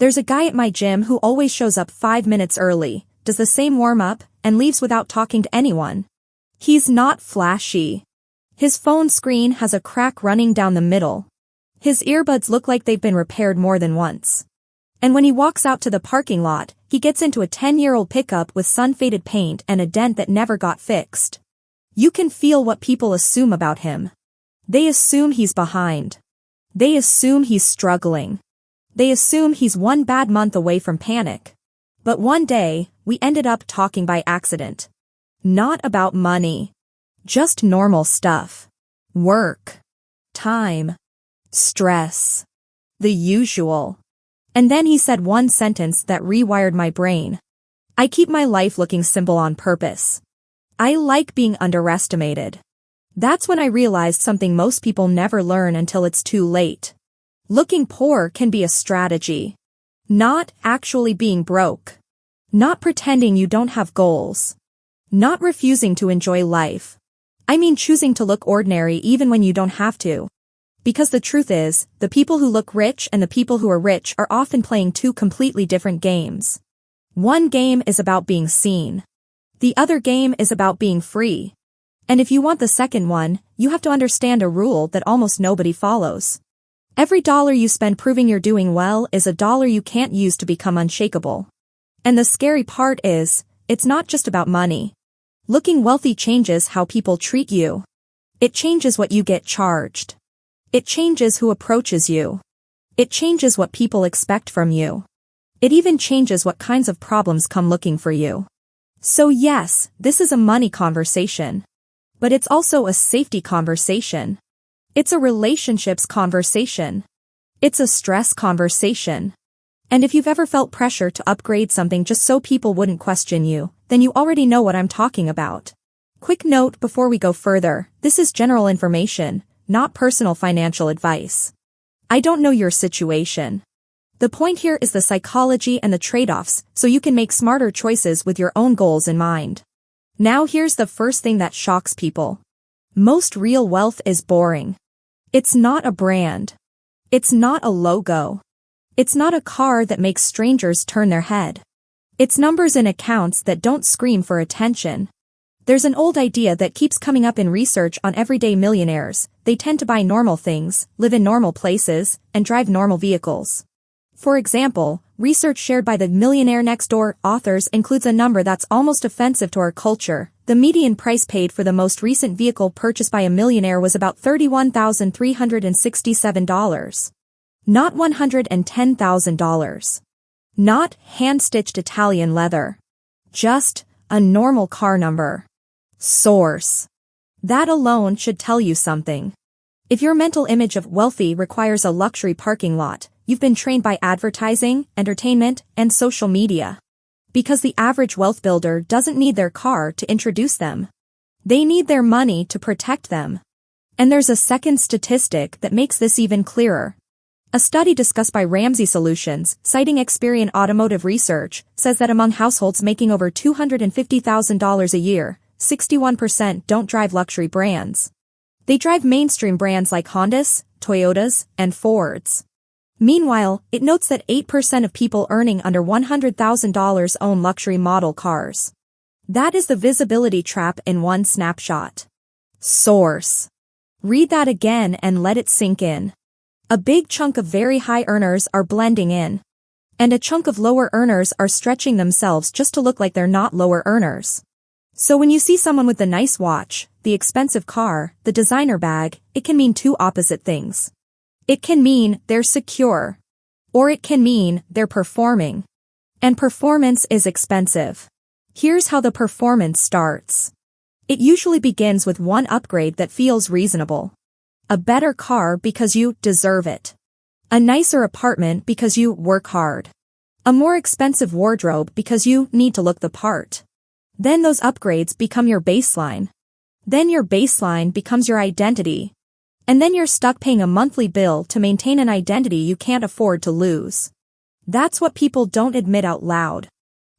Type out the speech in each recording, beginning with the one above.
There's a guy at my gym who always shows up 5 minutes early, does the same warm-up, and leaves without talking to anyone. He's not flashy. His phone screen has a crack running down the middle. His earbuds look like they've been repaired more than once. And when he walks out to the parking lot, he gets into a 10-year-old pickup with sun-faded paint and a dent that never got fixed. You can feel what people assume about him. They assume he's behind. They assume he's struggling. They assume he's one bad month away from panic. But one day, we ended up talking by accident. Not about money. Just normal stuff. Work. Time. Stress. The usual. And then he said one sentence that rewired my brain. I keep my life looking simple on purpose. I like being underestimated. That's when I realized something most people never learn until it's too late. Looking poor can be a strategy. Not actually being broke. Not pretending you don't have goals. Not refusing to enjoy life. I mean choosing to look ordinary even when you don't have to. Because the truth is, the people who look rich and the people who are rich are often playing two completely different games. One game is about being seen. The other game is about being free. And if you want the second one, you have to understand a rule that almost nobody follows. Every dollar you spend proving you're doing well is a dollar you can't use to become unshakable. And the scary part is, it's not just about money. Looking wealthy changes how people treat you. It changes what you get charged. It changes who approaches you. It changes what people expect from you. It even changes what kinds of problems come looking for you. So yes, this is a money conversation. But it's also a safety conversation. It's a relationships conversation. It's a stress conversation. And if you've ever felt pressure to upgrade something just so people wouldn't question you, then you already know what I'm talking about. Quick note before we go further, this is general information, not personal financial advice. I don't know your situation. The point here is the psychology and the trade-offs, so you can make smarter choices with your own goals in mind. Now here's the first thing that shocks people. Most real wealth is boring. It's not a brand. It's not a logo. It's not a car that makes strangers turn their head. It's numbers in accounts that don't scream for attention. There's an old idea that keeps coming up in research on everyday millionaires. They tend to buy normal things, live in normal places, and drive normal vehicles. For example, research shared by the Millionaire Next Door authors includes a number that's almost offensive to our culture. The median price paid for the most recent vehicle purchased by a millionaire was about $31,367. Not $110,000. Not hand-stitched Italian leather. Just a normal car number. Source. That alone should tell you something. If your mental image of wealthy requires a luxury parking lot, you've been trained by advertising, entertainment, and social media. Because the average wealth builder doesn't need their car to introduce them. They need their money to protect them. And there's a second statistic that makes this even clearer. A study discussed by Ramsey Solutions, citing Experian Automotive Research, says that among households making over $250,000 a year, 61% don't drive luxury brands. They drive mainstream brands like Hondas, Toyotas, and Fords. Meanwhile, it notes that 8% of people earning under $100,000 own luxury model cars. That is the visibility trap in one snapshot. Source. Read that again and let it sink in. A big chunk of very high earners are blending in. And a chunk of lower earners are stretching themselves just to look like they're not lower earners. So when you see someone with the nice watch, the expensive car, the designer bag, it can mean two opposite things. It can mean they're secure. Or it can mean they're performing. And performance is expensive. Here's how the performance starts. It usually begins with one upgrade that feels reasonable. A better car because you deserve it. A nicer apartment because you work hard. A more expensive wardrobe because you need to look the part. Then those upgrades become your baseline. Then your baseline becomes your identity. And then you're stuck paying a monthly bill to maintain an identity you can't afford to lose. That's what people don't admit out loud.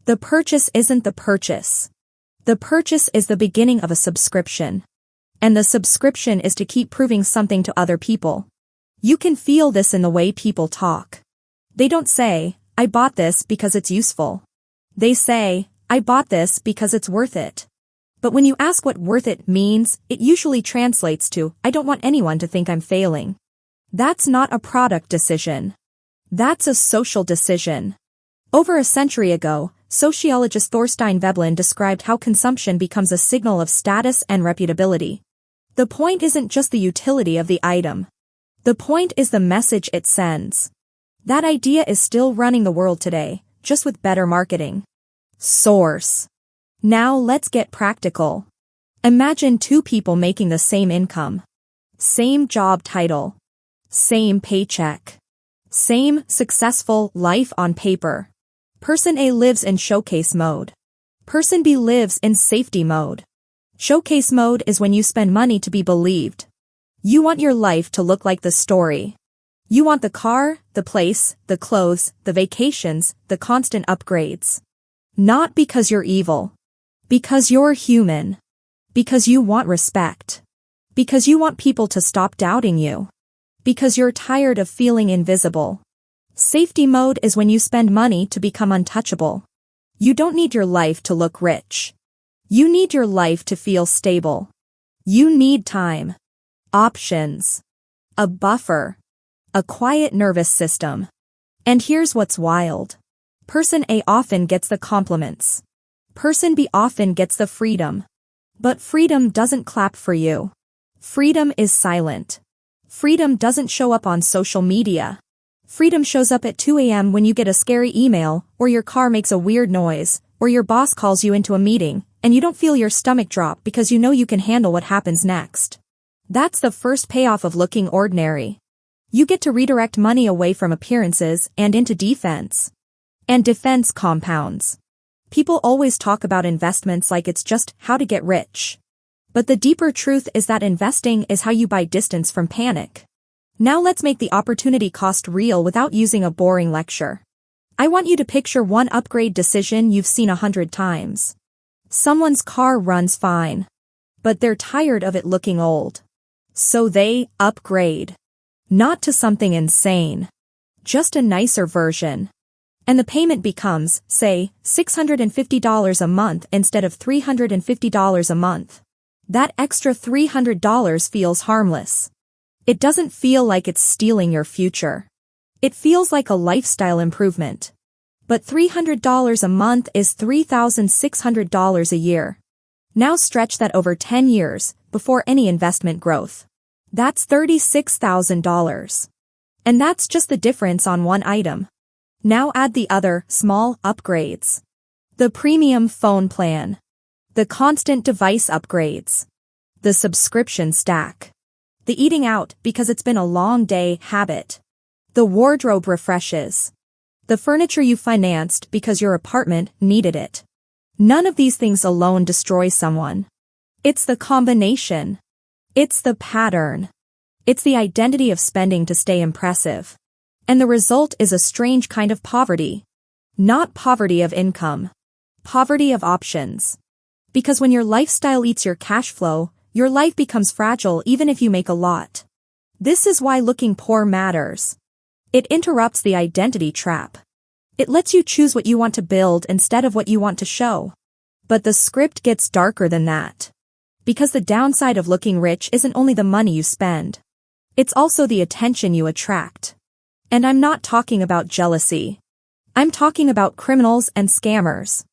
The purchase isn't the purchase. The purchase is the beginning of a subscription. And the subscription is to keep proving something to other people. You can feel this in the way people talk. They don't say, I bought this because it's useful. They say, I bought this because it's worth it. But when you ask what worth it means, it usually translates to, I don't want anyone to think I'm failing. That's not a product decision. That's a social decision. Over a century ago, sociologist Thorstein Veblen described how consumption becomes a signal of status and reputability. The point isn't just the utility of the item. The point is the message it sends. That idea is still running the world today, just with better marketing. Source. Now let's get practical. Imagine two people making the same income. Same job title. Same paycheck. Same successful life on paper. Person A lives in showcase mode. Person B lives in safety mode. Showcase mode is when you spend money to be believed. You want your life to look like the story. You want the car, the place, the clothes, the vacations, the constant upgrades. Not because you're evil. Because you're human. Because you want respect. Because you want people to stop doubting you. Because you're tired of feeling invisible. Safety mode is when you spend money to become untouchable. You don't need your life to look rich. You need your life to feel stable. You need time. Options. A buffer. A quiet nervous system. And here's what's wild. Person A often gets the compliments. Person B often gets the freedom. But freedom doesn't clap for you. Freedom is silent. Freedom doesn't show up on social media. Freedom shows up at 2 a.m. when you get a scary email, or your car makes a weird noise, or your boss calls you into a meeting, and you don't feel your stomach drop because you know you can handle what happens next. That's the first payoff of looking ordinary. You get to redirect money away from appearances and into defense. And defense compounds. People always talk about investments like it's just how to get rich. But the deeper truth is that investing is how you buy distance from panic. Now let's make the opportunity cost real without using a boring lecture. I want you to picture one upgrade decision you've seen 100 times. Someone's car runs fine. But they're tired of it looking old. So they upgrade. Not to something insane. Just a nicer version. And the payment becomes, say, $650 a month instead of $350 a month. That extra $300 feels harmless. It doesn't feel like it's stealing your future. It feels like a lifestyle improvement. But $300 a month is $3,600 a year. Now stretch that over 10 years, before any investment growth. That's $36,000. And that's just the difference on one item. Now add the other, small, upgrades. The premium phone plan. The constant device upgrades. The subscription stack. The eating out because it's been a long day habit. The wardrobe refreshes. The furniture you financed because your apartment needed it. None of these things alone destroy someone. It's the combination. It's the pattern. It's the identity of spending to stay impressive. And the result is a strange kind of poverty. Not poverty of income. Poverty of options. Because when your lifestyle eats your cash flow, your life becomes fragile even if you make a lot. This is why looking poor matters. It interrupts the identity trap. It lets you choose what you want to build instead of what you want to show. But the script gets darker than that. Because the downside of looking rich isn't only the money you spend. It's also the attention you attract. And I'm not talking about jealousy. I'm talking about criminals and scammers.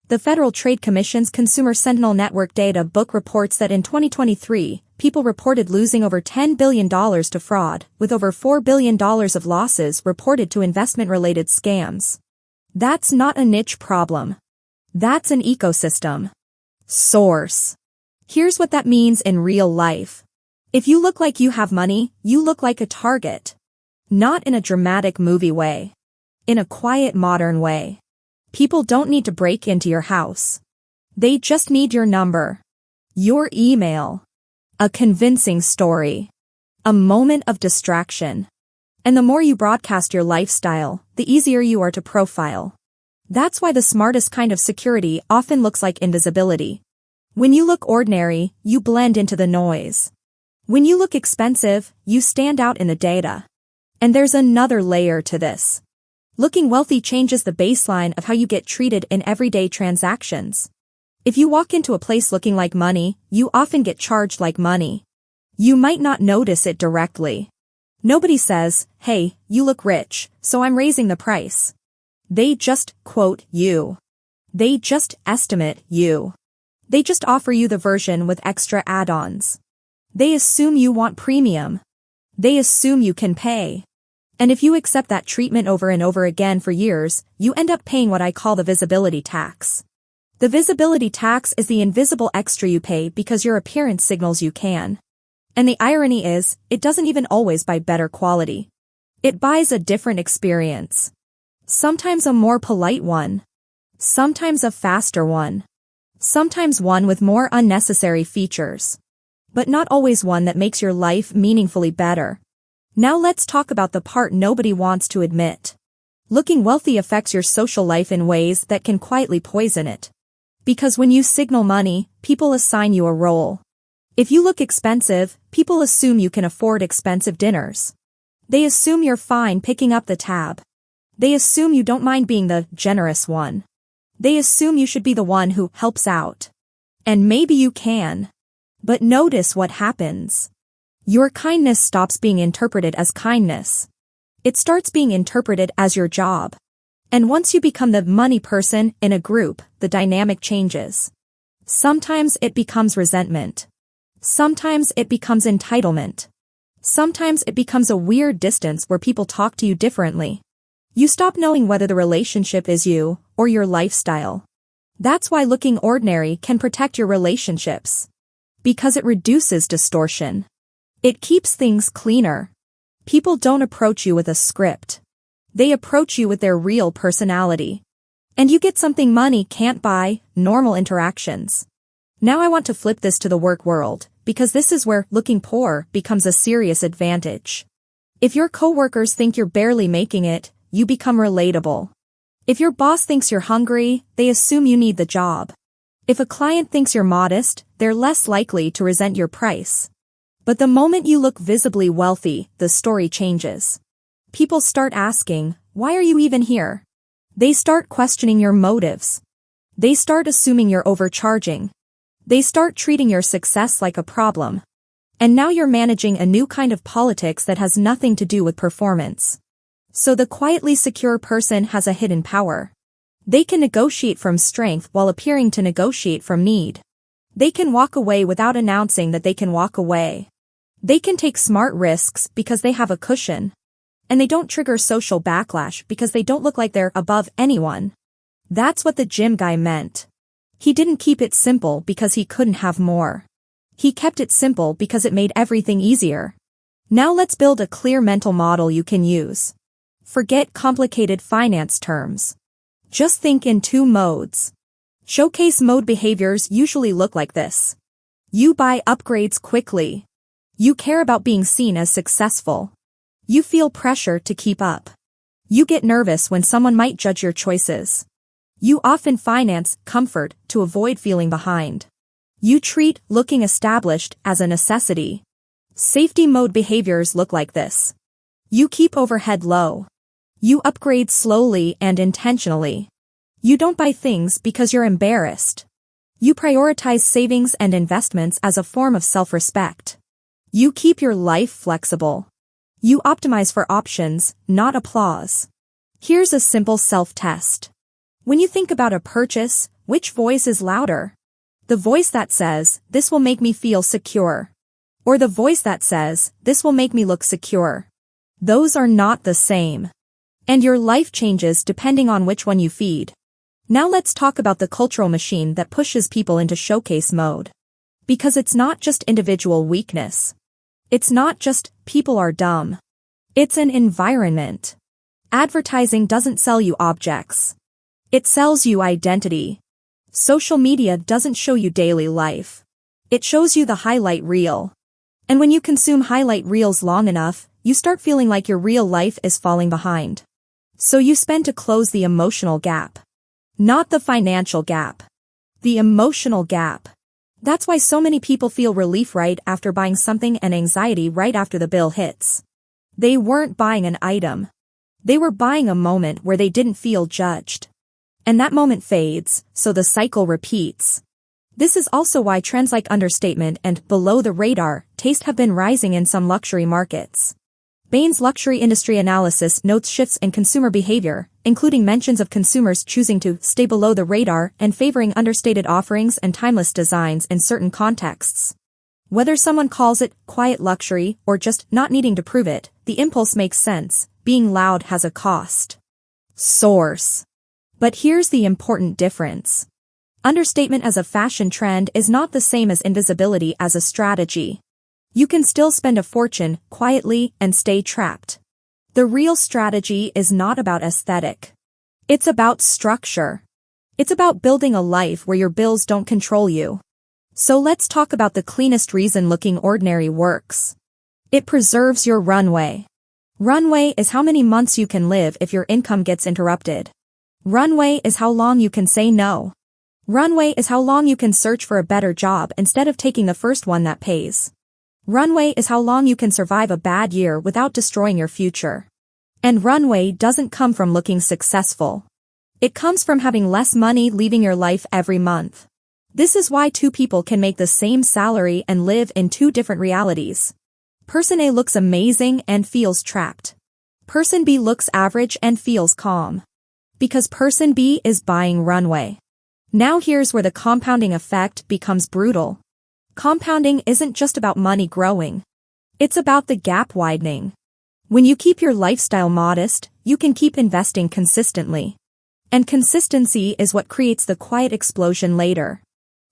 The Federal Trade Commission's Consumer Sentinel Network data book reports that in 2023, people reported losing over $10 billion to fraud, with over $4 billion of losses reported to investment-related scams. That's not a niche problem. That's an ecosystem. Source. Here's what that means in real life. If you look like you have money, you look like a target. Not in a dramatic movie way. In a quiet modern way. People don't need to break into your house. They just need your number. Your email. A convincing story. A moment of distraction. And the more you broadcast your lifestyle, the easier you are to profile. That's why the smartest kind of security often looks like invisibility. When you look ordinary, you blend into the noise. When you look expensive, you stand out in the data. And there's another layer to this. Looking wealthy changes the baseline of how you get treated in everyday transactions. If you walk into a place looking like money, you often get charged like money. You might not notice it directly. Nobody says, "Hey, you look rich, so I'm raising the price." They just quote you. They just estimate you. They just offer you the version with extra add-ons. They assume you want premium. They assume you can pay. And if you accept that treatment over and over again for years, you end up paying what I call the visibility tax. The visibility tax is the invisible extra you pay because your appearance signals you can. And the irony is, it doesn't even always buy better quality. It buys a different experience. Sometimes a more polite one. Sometimes a faster one. Sometimes one with more unnecessary features. But not always one that makes your life meaningfully better. Now let's talk about the part nobody wants to admit. Looking wealthy affects your social life in ways that can quietly poison it. Because when you signal money, people assign you a role. If you look expensive, people assume you can afford expensive dinners. They assume you're fine picking up the tab. They assume you don't mind being the generous one. They assume you should be the one who helps out. And maybe you can. But notice what happens. Your kindness stops being interpreted as kindness. It starts being interpreted as your job. And once you become the money person in a group, the dynamic changes. Sometimes it becomes resentment. Sometimes it becomes entitlement. Sometimes it becomes a weird distance where people talk to you differently. You stop knowing whether the relationship is you or your lifestyle. That's why looking ordinary can protect your relationships. Because it reduces distortion. It keeps things cleaner. People don't approach you with a script. They approach you with their real personality. And you get something money can't buy, normal interactions. Now I want to flip this to the work world, because this is where looking poor becomes a serious advantage. If your coworkers think you're barely making it, you become relatable. If your boss thinks you're hungry, they assume you need the job. If a client thinks you're modest, they're less likely to resent your price. But the moment you look visibly wealthy, the story changes. People start asking, "Why are you even here?" They start questioning your motives. They start assuming you're overcharging. They start treating your success like a problem. And now you're managing a new kind of politics that has nothing to do with performance. So the quietly secure person has a hidden power. They can negotiate from strength while appearing to negotiate from need. They can walk away without announcing that they can walk away. They can take smart risks because they have a cushion. And they don't trigger social backlash because they don't look like they're above anyone. That's what the gym guy meant. He didn't keep it simple because he couldn't have more. He kept it simple because it made everything easier. Now let's build a clear mental model you can use. Forget complicated finance terms. Just think in two modes. Showcase mode behaviors usually look like this. You buy upgrades quickly. You care about being seen as successful. You feel pressure to keep up. You get nervous when someone might judge your choices. You often finance comfort to avoid feeling behind. You treat looking established as a necessity. Safety mode behaviors look like this. You keep overhead low. You upgrade slowly and intentionally. You don't buy things because you're embarrassed. You prioritize savings and investments as a form of self-respect. You keep your life flexible. You optimize for options, not applause. Here's a simple self-test. When you think about a purchase, which voice is louder? The voice that says, "This will make me feel secure." Or the voice that says, "This will make me look secure." Those are not the same. And your life changes depending on which one you feed. Now let's talk about the cultural machine that pushes people into showcase mode. Because it's not just individual weakness. It's not just, people are dumb. It's an environment. Advertising doesn't sell you objects. It sells you identity. Social media doesn't show you daily life. It shows you the highlight reel. And when you consume highlight reels long enough, you start feeling like your real life is falling behind. So you spend to close the emotional gap. Not the financial gap. The emotional gap. That's why so many people feel relief right after buying something and anxiety right after the bill hits. They weren't buying an item. They were buying a moment where they didn't feel judged. And that moment fades, so the cycle repeats. This is also why trends like understatement and below the radar taste have been rising in some luxury markets. Bain's luxury industry analysis notes shifts in consumer behavior, including mentions of consumers choosing to stay below the radar and favoring understated offerings and timeless designs in certain contexts. Whether someone calls it quiet luxury or just not needing to prove it, the impulse makes sense. Being loud has a cost. Source. But here's the important difference. Understatement as a fashion trend is not the same as invisibility as a strategy. You can still spend a fortune quietly and stay trapped. The real strategy is not about aesthetic. It's about structure. It's about building a life where your bills don't control you. So let's talk about the cleanest reason looking ordinary works. It preserves your runway. Runway is how many months you can live if your income gets interrupted. Runway is how long you can say no. Runway is how long you can search for a better job instead of taking the first one that pays. Runway is how long you can survive a bad year without destroying your future. And runway doesn't come from looking successful. It comes from having less money leaving your life every month. This is why two people can make the same salary and live in two different realities. Person A looks amazing and feels trapped. Person B looks average and feels calm. Because person B is buying runway. Now here's where the compounding effect becomes brutal. Compounding isn't just about money growing. It's about the gap widening. When you keep your lifestyle modest, you can keep investing consistently. And consistency is what creates the quiet explosion later.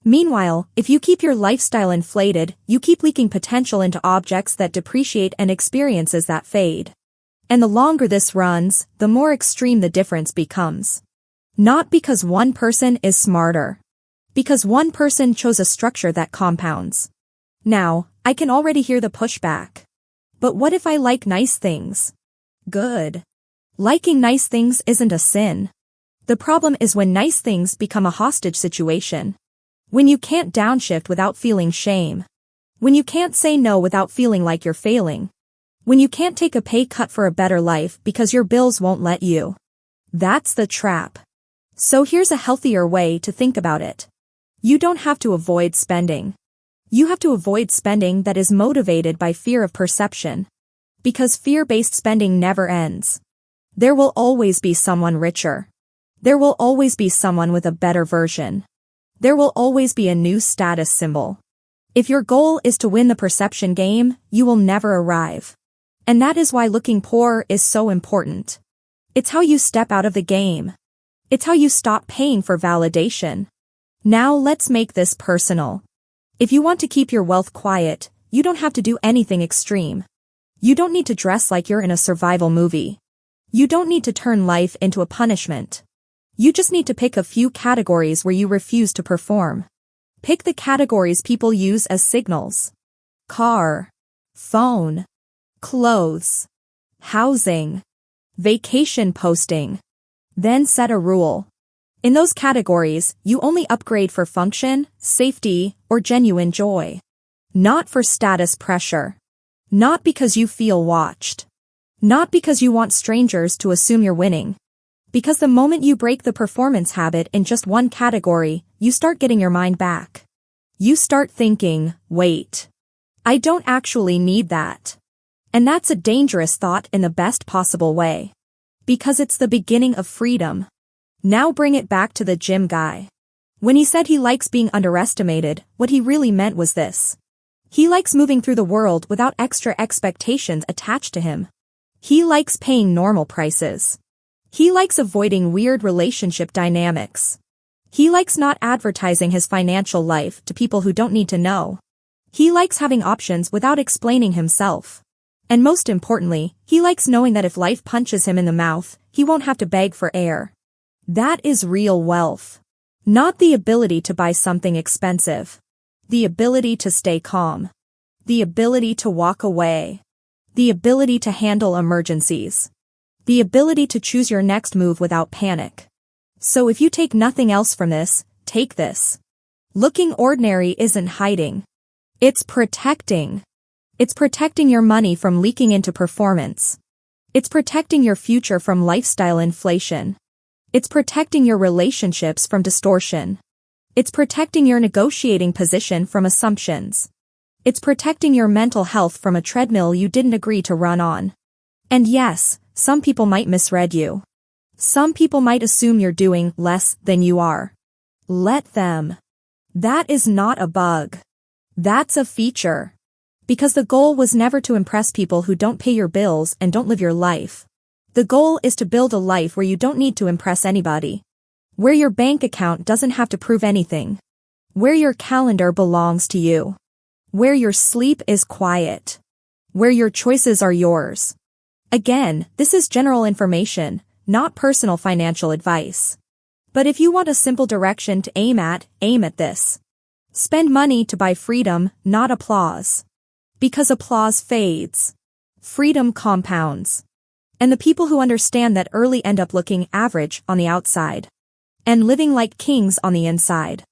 Meanwhile, if you keep your lifestyle inflated, you keep leaking potential into objects that depreciate and experiences that fade. And the longer this runs, the more extreme the difference becomes. Not because one person is smarter. Because one person chose a structure that compounds. Now, I can already hear the pushback. But what if I like nice things? Good. Liking nice things isn't a sin. The problem is when nice things become a hostage situation. When you can't downshift without feeling shame. When you can't say no without feeling like you're failing. When you can't take a pay cut for a better life because your bills won't let you. That's the trap. So here's a healthier way to think about it. You don't have to avoid spending. You have to avoid spending that is motivated by fear of perception. Because fear-based spending never ends. There will always be someone richer. There will always be someone with a better version. There will always be a new status symbol. If your goal is to win the perception game, you will never arrive. And that is why looking poor is so important. It's how you step out of the game. It's how you stop paying for validation. Now let's make this personal. If you want to keep your wealth quiet, you don't have to do anything extreme. You don't need to dress like you're in a survival movie. You don't need to turn life into a punishment. You just need to pick a few categories where you refuse to perform. Pick the categories people use as signals. Car, phone, clothes, housing, vacation posting. Then set a rule. In those categories, you only upgrade for function, safety, or genuine joy. Not for status pressure. Not because you feel watched. Not because you want strangers to assume you're winning. Because the moment you break the performance habit in just one category, you start getting your mind back. You start thinking, wait. I don't actually need that. And that's a dangerous thought in the best possible way. Because it's the beginning of freedom. Now bring it back to the gym guy. When he said he likes being underestimated, what he really meant was this. He likes moving through the world without extra expectations attached to him. He likes paying normal prices. He likes avoiding weird relationship dynamics. He likes not advertising his financial life to people who don't need to know. He likes having options without explaining himself. And most importantly, he likes knowing that if life punches him in the mouth, he won't have to beg for air. That is real wealth. Not the ability to buy something expensive. The ability to stay calm. The ability to walk away. The ability to handle emergencies. The ability to choose your next move without panic. So if you take nothing else from this, take this. Looking ordinary isn't hiding. It's protecting. It's protecting your money from leaking into performance. It's protecting your future from lifestyle inflation. It's protecting your relationships from distortion. It's protecting your negotiating position from assumptions. It's protecting your mental health from a treadmill you didn't agree to run on. And yes, some people might misread you. Some people might assume you're doing less than you are. Let them. That is not a bug. That's a feature. Because the goal was never to impress people who don't pay your bills and don't live your life. The goal is to build a life where you don't need to impress anybody. Where your bank account doesn't have to prove anything. Where your calendar belongs to you. Where your sleep is quiet. Where your choices are yours. Again, this is general information, not personal financial advice. But if you want a simple direction to aim at this. Spend money to buy freedom, not applause. Because applause fades. Freedom compounds. And the people who understand that early end up looking average on the outside. And living like kings on the inside.